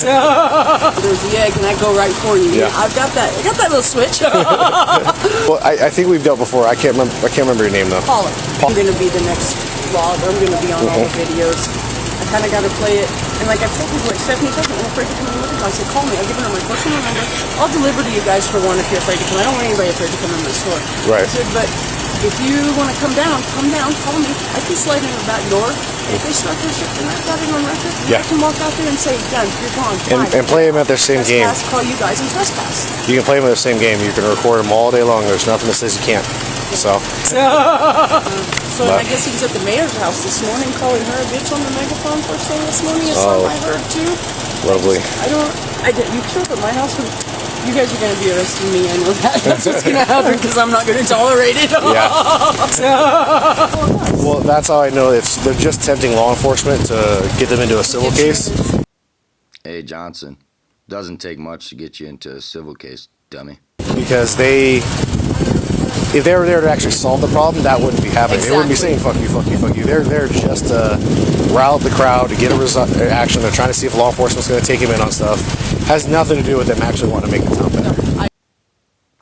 There's the egg, and I go right for you. Yeah. I got that little switch. Well, I think we've dealt before. I can't remember your name though. Paula. I'm gonna be the next vlog. I'm gonna be on all the videos. I kind of got to play it, and like I told people, like Stephanie's like, I'm afraid to come and look at you. I said, call me. I'll give her my personal number. I'll deliver to you guys for one if you're afraid to come. I don't want anybody afraid to come in my store. Right. I said, but if you want to come down, call me. I can slide in the back door. If they start their shit, then I've got it on record. Yeah. I can walk out there and say, done, you're gone. And play them at their same game. Call you guys and trespass. You can play them at the same game. You can record them all day long. There's nothing that says you can't. So. So I guess he was at the mayor's house this morning calling her a bitch on the megaphone first thing this morning. It's something I heard too. Lovely. You showed up at my house. You guys are going to be arresting me. I know that. That's what's going to happen because I'm not going to tolerate it. Yeah. Well, that's how I know they're just tempting law enforcement to get them into a civil case. Hey, Johnson. Doesn't take much to get you into a civil case, dummy. Because if they were there to actually solve the problem, that wouldn't be happening. Exactly. They wouldn't be saying fuck you, fuck you, fuck you. They're there just to rile the crowd, to get a action. They're trying to see if law enforcement's going to take him in on stuff. Has nothing to do with them actually wanting to make the town better.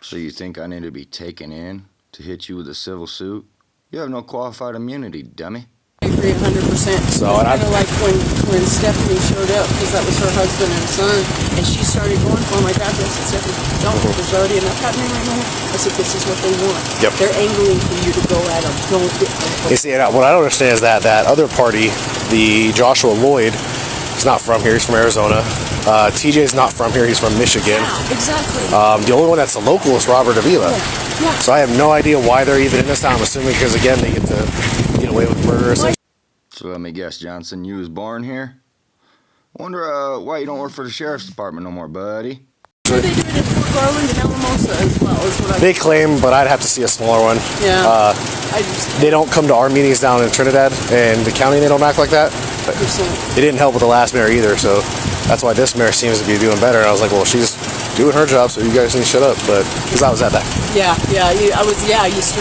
So you think I need to be taken in to hit you with a civil suit? You have no qualified immunity, dummy. I agree 100%. So, it's kind of like when Stephanie showed up, because that was her husband and son, and she started going for him. I grabbed her and said, Stephanie, don't. There's already enough happening right now. I said, this is what they want. Yep. They're angling for you to go at them. Don't get them. You see, what I don't understand is that other party, the Joshua Lloyd, is not from here. He's from Arizona. TJ is not from here. He's from Michigan. Yeah, exactly. The only one that's a local is Robert Avila. Yeah. So I have no idea why they're even in this town. I'm assuming because, again, they get to get away with murder. So let me guess, Johnson, you was born here? Wonder why you don't work for the sheriff's department no more, buddy. They do it in Fort Garland and Alamosa as well, is what They claim, but I'd have to see a smaller one. Yeah. They don't come to our meetings down in Trinidad and the county. They don't act like that. But it didn't help with the last mayor either, so that's why this mayor seems to be doing better. And I was like, well, she's doing her job, so you guys need to shut up. But because I was at that. Yeah. You stood up and you see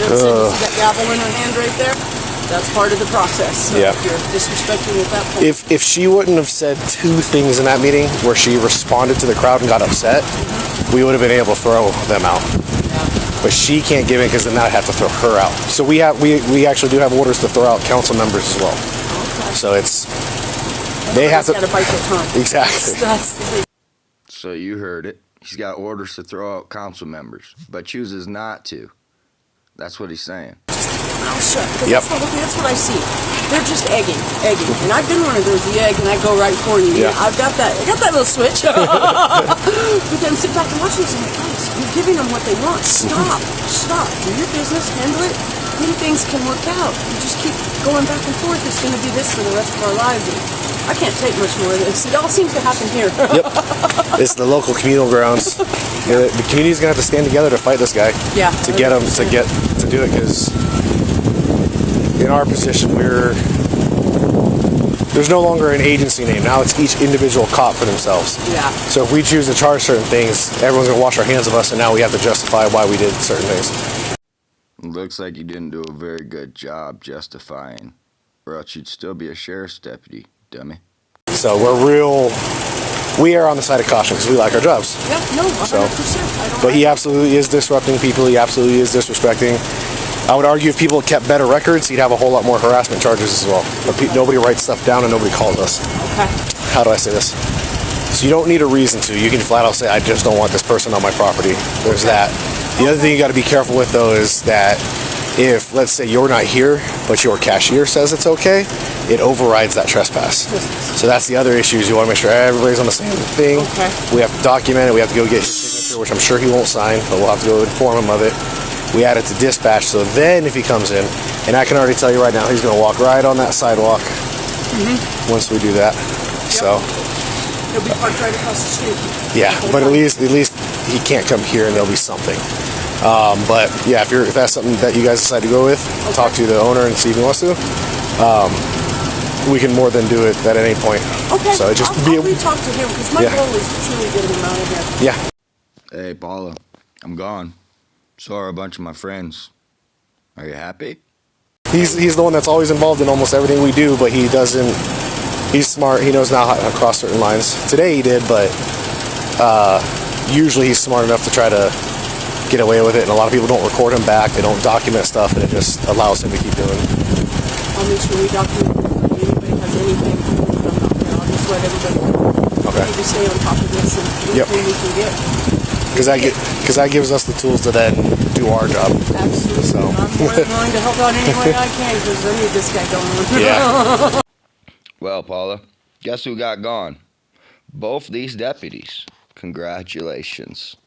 that gavel in her hand right there. That's part of the process. So if you're disrespecting at that point. If she wouldn't have said two things in that meeting where she responded to the crowd and got upset, we would have been able to throw them out. Yeah. But she can't give in because then I'd have to throw her out. So we actually do have orders to throw out council members as well. Okay. So they have to bite their tongue. Exactly. That's the thing. So you heard it. He's got orders to throw out council members, but chooses not to. That's what he's saying. Shut. That's what I see. They're just egging. And I've been one of those, the egg, and I go right for you. Yeah. I got that little switch. But then sit back and watch this and guys, you're giving them what they want. Stop. Do your business, handle it. Then things can work out. You just keep going back and forth. It's going to be this for the rest of our lives. And I can't take much more of this. It all seems to happen here. Yep. It's the local communal grounds. The community's going to have to stand together to fight this guy. Yeah. To get him to do it, because in our position, there's no longer an agency name. Now it's each individual cop for themselves. Yeah. So if we choose to charge certain things, everyone's going to wash our hands of us, and now we have to justify why we did certain things. Looks like you didn't do a very good job justifying, or else you'd still be a sheriff's deputy, dummy. So we are on the side of caution because we like our jobs. Yeah, no, 100%. But he absolutely is disrupting people. He absolutely is disrespecting. I would argue if people kept better records, he'd have a whole lot more harassment charges as well. But nobody writes stuff down and nobody calls us. Okay. How do I say this? So you don't need a reason to. You can flat out say, I just don't want this person on my property. There's that. The other thing you got to be careful with, though, is that if, let's say, you're not here, but your cashier says it's okay, it overrides that trespass. So that's the other issue, is you want to make sure everybody's on the same thing. Okay. We have to document it. We have to go get his signature, which I'm sure he won't sign, but we'll have to go inform him of it. We add it to dispatch, so then if he comes in, and I can already tell you right now, he's going to walk right on that sidewalk once we do that. Yep. So he'll be parked right across the street. Yeah, but at least he can't come here, and there'll be something. But yeah, if that's something that you guys decide to go with, talk to the owner and see if he wants to. We can more than do it at any point. Okay. So I'll talk to him because my goal is to truly get him out of here. Yeah. Hey, Paula, I'm gone. So are a bunch of my friends. Are you happy? He's the one that's always involved in almost everything we do, but he doesn't He's smart. He knows now how to cross certain lines. Today he did, but usually he's smart enough to try to get away with it, and a lot of people don't record him back. They don't document stuff, and it just allows him to keep doing it. I'll make sure we document if anybody has anything from out there. I'll just let everybody know. Okay. We need to stay on top of this and anything we can get. Because that gives us the tools to then do our job. Absolutely. So. I'm more than willing to help out any way I can because I need this guy going. Yeah. Well, Paula, guess who got gone? Both these deputies. Congratulations.